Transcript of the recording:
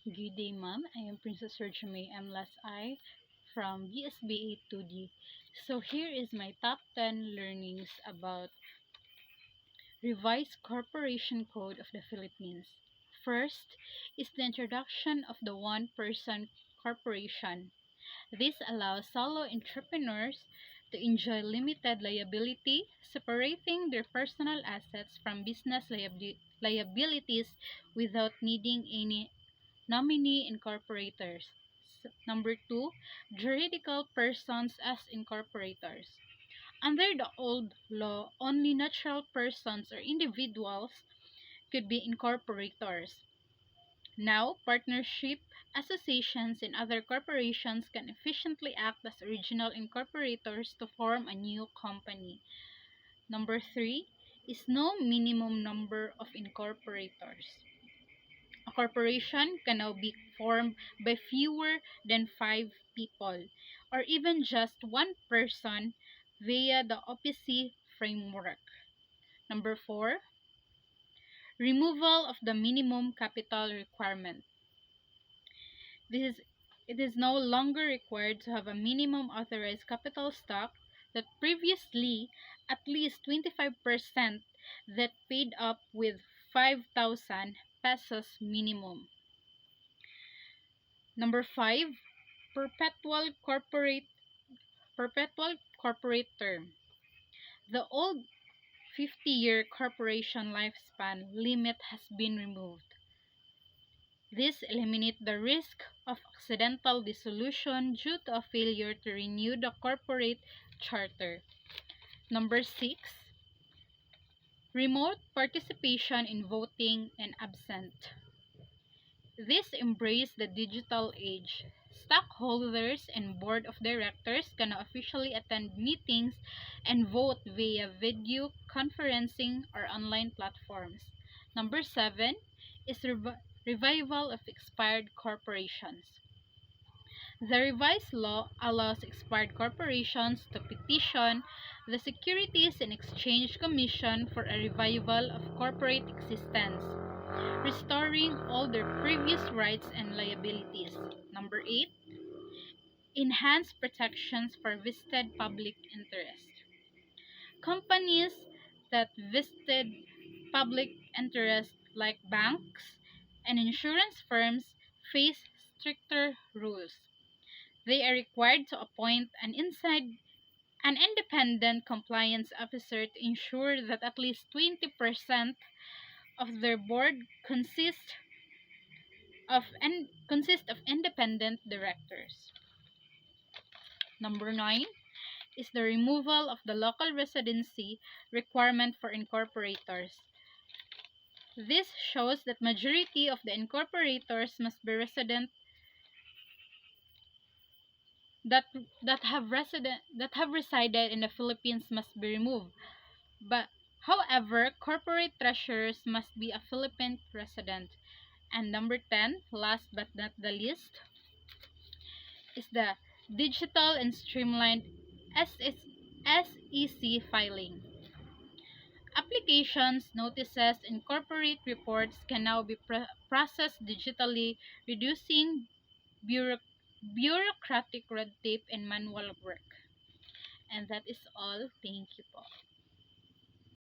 Good day, ma'am. I am Princess Sergio Mlas I from GSBA 2D. So here is my top 10 learnings about Revised Corporation Code of the Philippines. First is the introduction of the one-person corporation. This allows solo entrepreneurs to enjoy limited liability, separating their personal assets from business liabilities without needing any nominee incorporators. Number two, juridical persons as incorporators. Under the old law, only natural persons or individuals could be incorporators. Now, partnership, associations, and other corporations can efficiently act as original incorporators to form a new company. Number three is no minimum number of incorporators. A corporation can now be formed by fewer than 5 people, or even just one person via the OPC framework. Number four, removal of the minimum capital requirement. It is no longer required to have a minimum authorized capital stock that previously at least 25% that paid up with 5,000 pesos minimum. Number five, perpetual corporate term. The old 50-year corporation lifespan limit has been removed. This eliminates the risk of accidental dissolution due to a failure to renew the corporate charter. Number six, remote participation in voting and absent. This embraces the digital age. Stockholders and board of directors can now officially attend meetings and vote via video conferencing or online platforms. Number seven is revival of expired corporations. The revised law allows expired corporations to petition the Securities and Exchange Commission for a revival of corporate existence, restoring all their previous rights and liabilities. Number 8, enhanced protections for vested public interest. Companies that vested public interest like banks and insurance firms face stricter rules. They are required to appoint an independent compliance officer to ensure that at least 20% of their board consist of independent directors. Number 9 is the removal of the local residency requirement for incorporators. This shows that majority of the incorporators must be resident that that have resided in the Philippines must be removed. But however, corporate treasurers must be a Philippine resident. And number 10, last but not the least, is the digital and streamlined SEC filing. Applications, notices, and corporate reports can now be processed digitally, reducing bureaucratic red tape and manual work. And that is all. Thank you po.